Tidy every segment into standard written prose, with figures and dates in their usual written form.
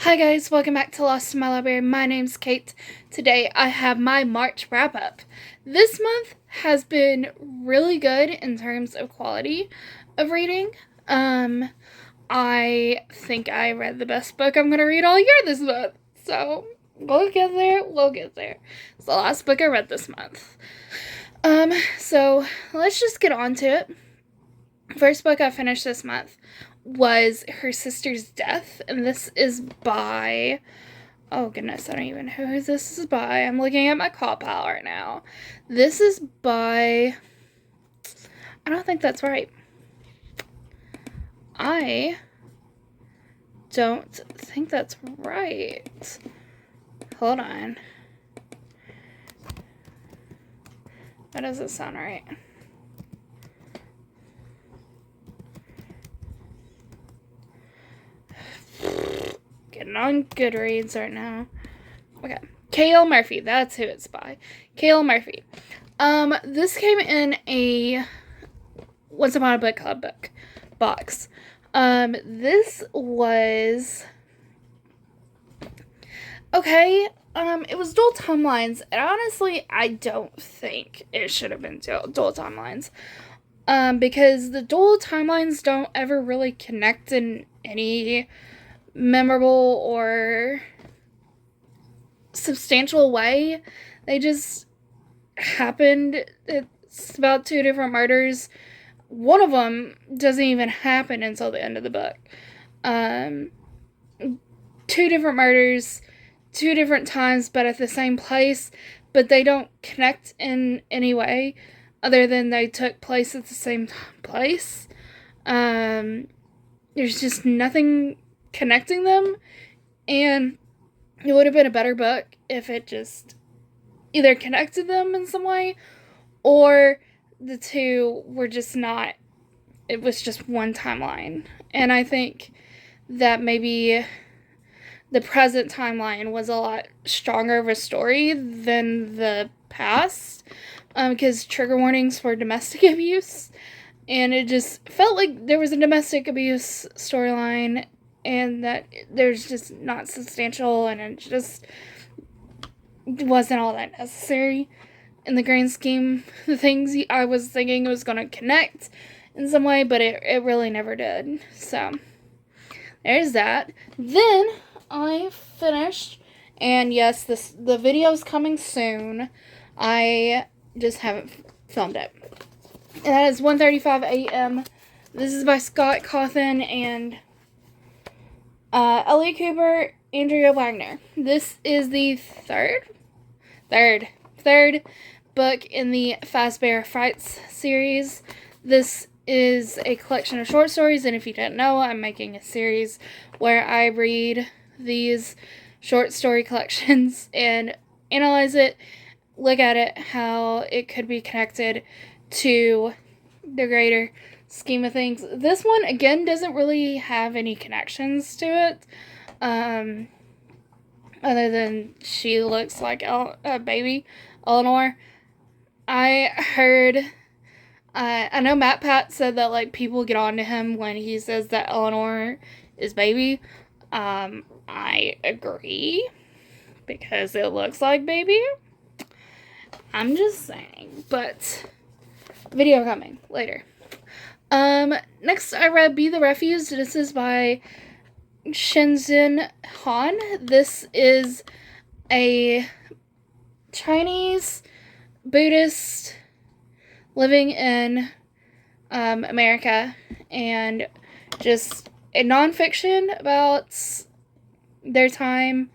Hi guys, welcome back to Lost in My Library. My name's Kate. Today I have my March wrap-up. This month has been really good in terms of quality of reading. I think I read the best book I'm going to read all year this month. So, we'll get there. It's the last book I read this month. So let's just get on to it. First book I finished this month was Her Sister's Death, and this is by, oh goodness, I don't even know who this is by. I'm looking at my call pile right now. This is by, I don't think that's right. I don't think that's right. Hold on. That doesn't sound right. Getting on Goodreads right now. Okay. K.L. Murphy. That's who it's by. K.L. Murphy. This came in a Once Upon a Book Club book box. This was okay. It was dual timelines, and honestly, I don't think it should have been dual timelines. Because the dual timelines don't ever really connect in any memorable or substantial way. They just happened. It's about two different murders. One of them doesn't even happen until the end of the book. Two different murders, two different times, but at the same place, but they don't connect in any way other than they took place at the same place. There's just nothing connecting them, and it would have been a better book if it just either connected them in some way, or the two were just not, it was just one timeline. And I think that maybe the present timeline was a lot stronger of a story than the past, because trigger warnings for domestic abuse, and it just felt like there was a domestic abuse storyline, and that there's just not substantial, and it just wasn't all that necessary in the grand scheme of things. I was thinking it was going to connect in some way, but it really never did. So there's that. Then I finished, and yes, the video's coming soon. I just haven't filmed it. And that is 1:35 a.m. This is by Scott Cawthon and Elliot Cooper, Andrea Wagner. This is the third book in the Fazbear Frights series. This is a collection of short stories, and if you didn't know, I'm making a series where I read these short story collections and analyze it, look at it, how it could be connected to the greater scheme of things. This one, again, doesn't really have any connections to it, other than she looks like a baby, Eleanor. I heard, I know Matt Pat said that, like, people get on to him when he says that Eleanor is baby. I agree, because it looks like baby. I'm just saying, but video coming later. Next I read Be the Refuge. This is by Shenzhen Han. This is a Chinese Buddhist living in America, and just a nonfiction about their time,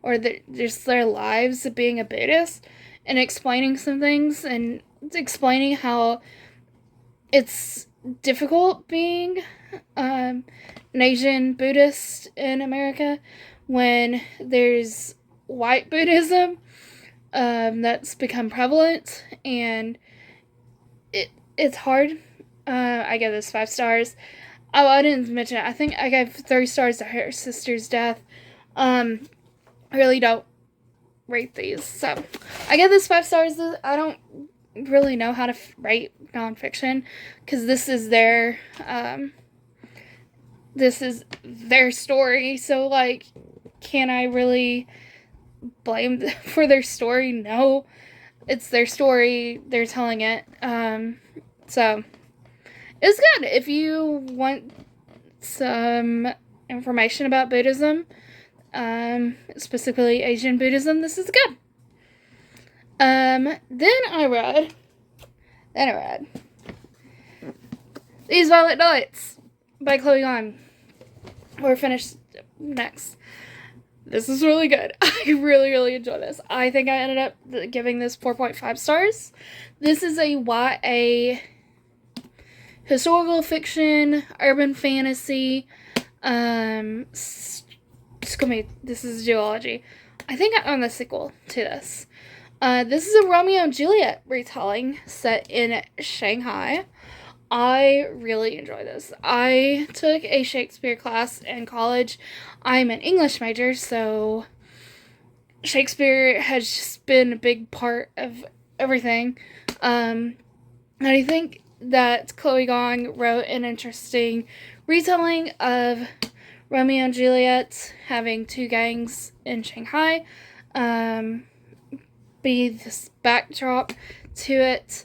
or just their lives of being a Buddhist, and explaining some things, and explaining how it's difficult being an Asian Buddhist in America when there's white Buddhism that's become prevalent, and it's hard. I give this 5 stars. Oh, I didn't mention it. I think I gave 3 stars to Her Sister's Death. I really don't rate these, so I give this 5 stars. I don't really know how to write nonfiction, because this is their story, so, like, can I really blame them for their story? No. It's their story. They're telling it. So, it's good. If you want some information about Buddhism, specifically Asian Buddhism, this is good. Then I read These Violet Nights by Chloe Gong. We're finished next. This is really good. I really, really enjoy this. I think I ended up giving this 4.5 stars. This is a YA historical fiction, urban fantasy. This is duology. I think I own the sequel to this. This is a Romeo and Juliet retelling set in Shanghai. I really enjoy this. I took a Shakespeare class in college. I'm an English major, so Shakespeare has just been a big part of everything. And I think that Chloe Gong wrote an interesting retelling of Romeo and Juliet having two gangs in Shanghai. Be this backdrop to it,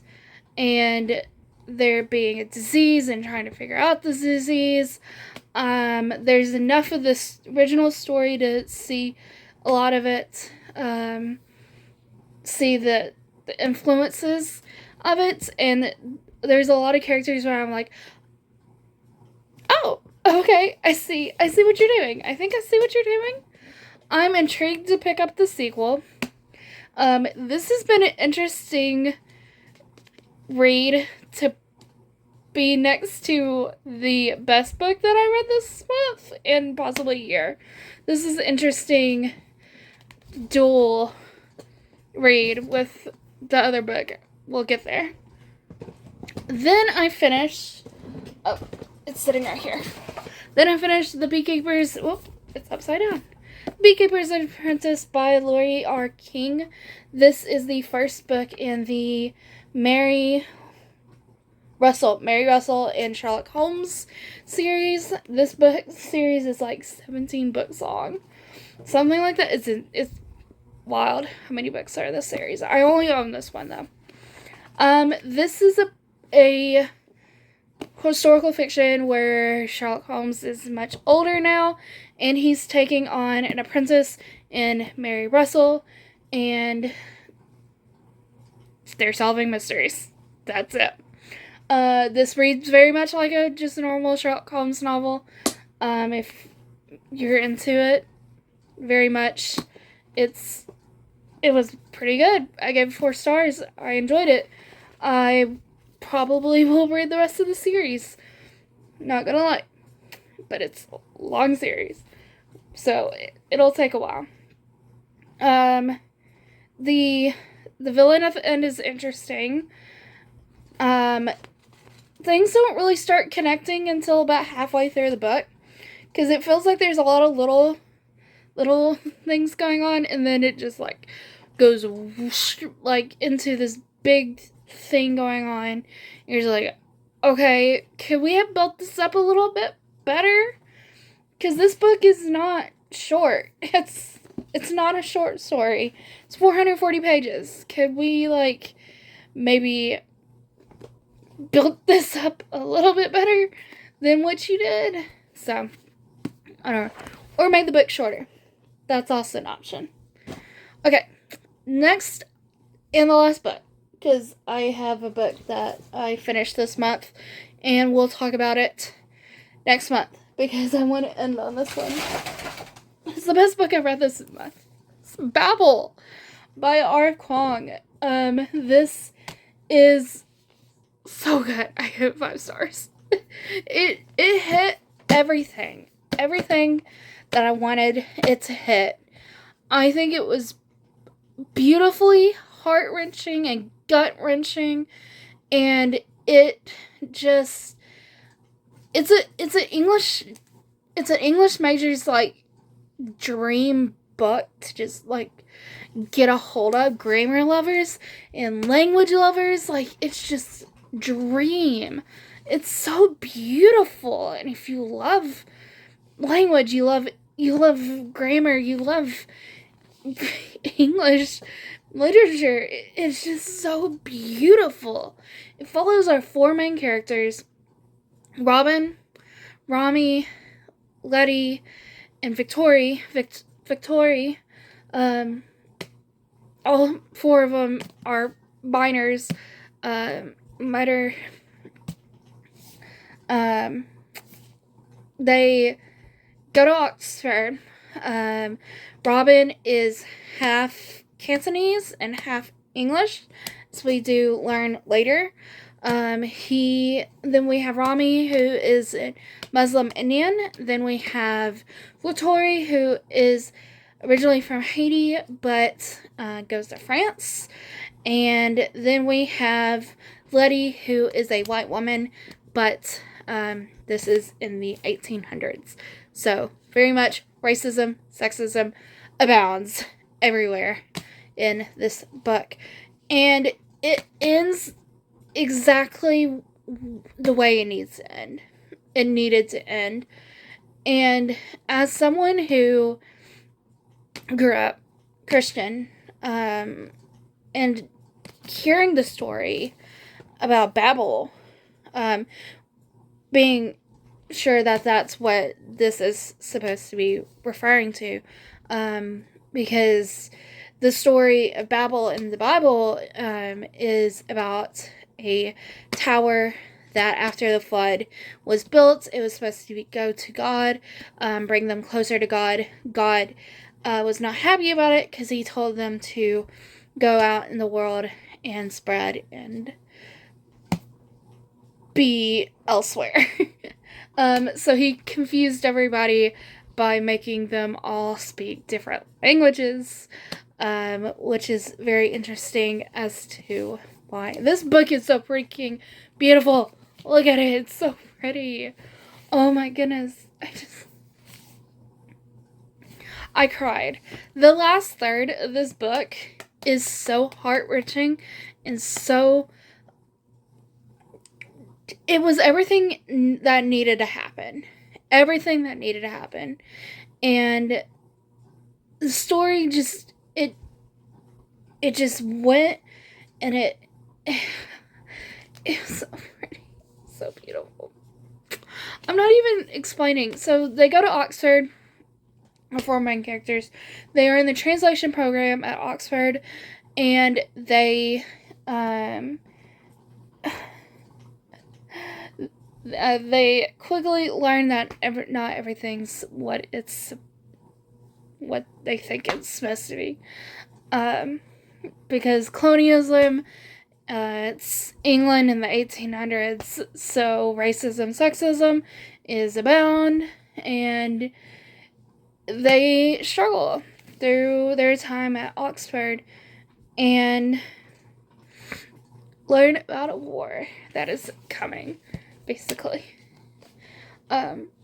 and there being a disease and trying to figure out the disease. There's enough of this original story to see a lot of it, see the influences of it, and there's a lot of characters where I'm like, oh, okay, I see what you're doing. I think I see what you're doing. I'm intrigued to pick up the sequel. This has been an interesting read to be next to the best book that I read this month and possibly year. This is an interesting dual read with the other book. We'll get there. Then I finished... Oh, it's sitting right here. Then I finished The Beekeeper's... Whoop, it's upside down. Beekeeper's Apprentice by Laurie R. King. This is the first book in the Mary Russell and Sherlock Holmes series. This book series is like 17 books long. Something like that. It's wild how many books are in this series. I only own this one though. This is a historical fiction where Sherlock Holmes is much older now, and he's taking on an apprentice in Mary Russell, and they're solving mysteries. That's it. This reads very much like just a normal Sherlock Holmes novel. If you're into it, very much, it was pretty good. I gave it 4 stars. I enjoyed it. I probably will read the rest of the series. Not gonna lie. But it's a long series. So, it'll take a while. The villain at the end is interesting. Things don't really start connecting until about halfway through the book. Because it feels like there's a lot of little things going on. And then it just, like, goes, whoosh, like, into this big thing going on. You're just like, okay, could we have built this up a little bit better? Because this book is not short. It's not a short story. It's 440 pages. Could we, like, maybe build this up a little bit better than what you did? So, I don't know. Or make the book shorter. That's also an option. Okay, next and the last book. Because I have a book that I finished this month, and we'll talk about it next month, because I want to end on this one. It's the best book I've read this month. It's Babel by R. Kwong. This is so good. I give it 5 stars. It hit everything. Everything that I wanted it to hit. I think it was beautifully heart-wrenching and gut-wrenching, and it just, it's an English major's, like, dream book to just, like, get a hold of. Grammar lovers and language lovers, like, it's just dream. It's so beautiful, and if you love language, you love you love grammar, you love English literature. It's just so beautiful. It follows our 4 main characters: Robin, Rami, Letty, and Victory. Victory. All 4 of them are minors. Miter. They go to Oxford. Robin is half Cantonese and half English, as we do learn later. Then we have Rami, who is a Muslim Indian. Then we have Victory, who is originally from Haiti, but goes to France. And then we have Letty, who is a white woman, but this is in the 1800s. So, very much racism, sexism abounds everywhere in this book. And it ends exactly the way it needs to end. It needed to end. And as someone who grew up Christian, and hearing the story about Babel, being sure that that's what this is supposed to be referring to, because the story of Babel in the Bible is about a tower that after the flood was built. It was supposed to go to God, bring them closer to God. God was not happy about it because he told them to go out in the world and spread and be elsewhere. So he confused everybody by making them all speak different languages, which is very interesting as to why. This book is so freaking beautiful. Look at it. It's so pretty. Oh my goodness. I cried. The last third of this book is so heart-wrenching and so... It was everything that needed to happen. Everything that needed to happen. And the story just... It just went, and it was so pretty. So beautiful. I'm not even explaining. So they go to Oxford. Our 4 main characters. They are in the translation program at Oxford, and they they quickly learn that not everything's what they think it's supposed to be, because colonialism, it's England in the 1800s, so racism, sexism is abound, and they struggle through their time at Oxford and learn about a war that is coming, basically.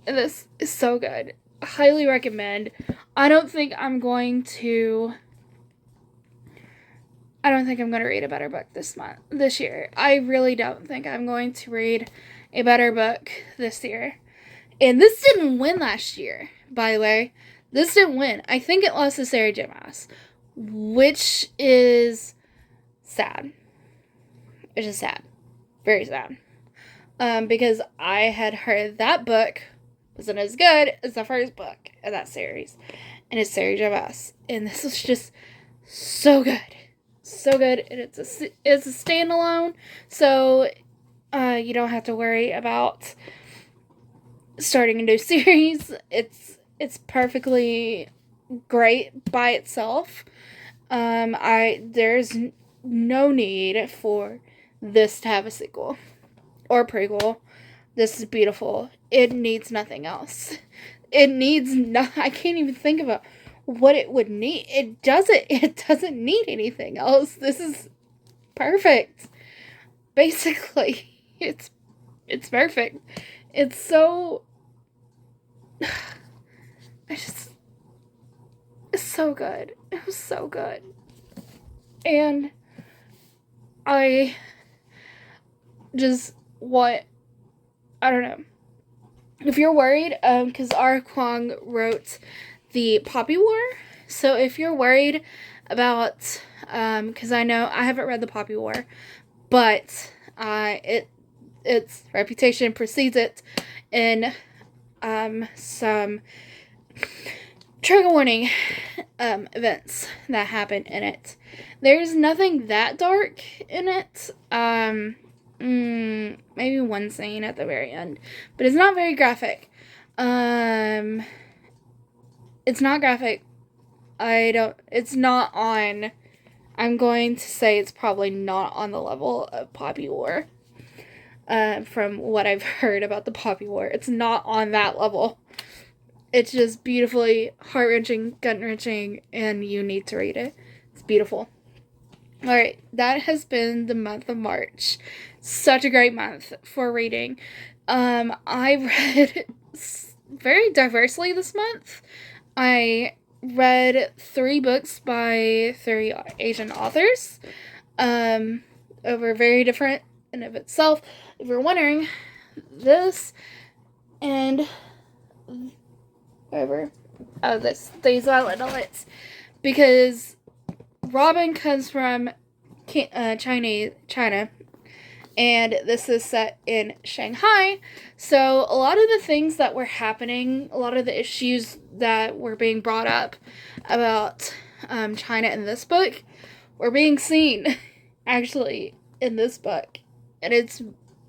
This is so good. I highly recommend. I don't think I'm going to read a better book this year. I really don't think I'm going to read a better book this year. And this didn't win last year, by the way. This didn't win. I think it lost to Sarah J. Maas, which is sad. It's just sad. Very sad. Because I had heard that book wasn't as good as the first book of that series. And it's Sarah J. Maas. And this was just so good. So good. And it's a standalone. So you don't have to worry about starting a new series. It's perfectly great by itself. There's no need for this to have a sequel or prequel. This is beautiful. It needs nothing else. I can't even think about what it would need. It doesn't need anything else. This is perfect. Basically, it's perfect. It's so... it's so good. It was so good. And I just I don't know. if you're worried, because R. Kwong wrote the Poppy War, so if you're worried about, because I know I haven't read the Poppy War, but its reputation precedes it in some trigger warning events that happen in it. There's nothing that dark in it. Maybe one scene at the very end, but it's not very graphic. It's not graphic. It's not on. I'm going to say it's probably not on the level of Poppy War. From what I've heard about the Poppy War, it's not on that level. It's just beautifully heart-wrenching, gut-wrenching, and you need to read it. It's beautiful. Alright, that has been the month of March. Such a great month for reading. I read very diversely this month. I read 3 books by 3 Asian authors. Over very different in of itself. If you're wondering, this and whatever. Oh, these Island Nights. Because Robin comes from China, and this is set in Shanghai. So a lot of the things that were happening, a lot of the issues that were being brought up about China in this book were being seen actually in this book. And it's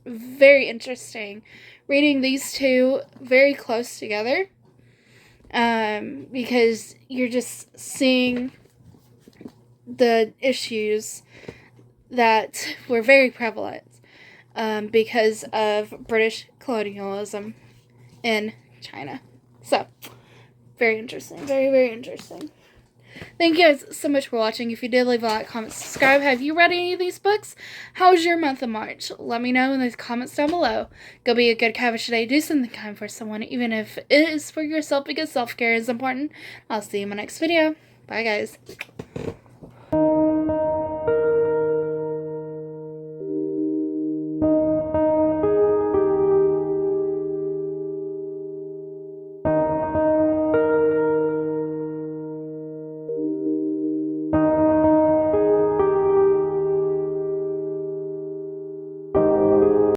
very interesting reading these two very close together, because you're just seeing the issues that were very prevalent because of British colonialism in China. So, very interesting. Very, very interesting. Thank you guys so much for watching. If you did, leave a like, comment, subscribe. Have you read any of these books? How was your month of March? Let me know in the comments down below. Go be a good cabbage today. Do something kind for someone, even if it is for yourself, because self-care is important. I'll see you in my next video. Bye, guys.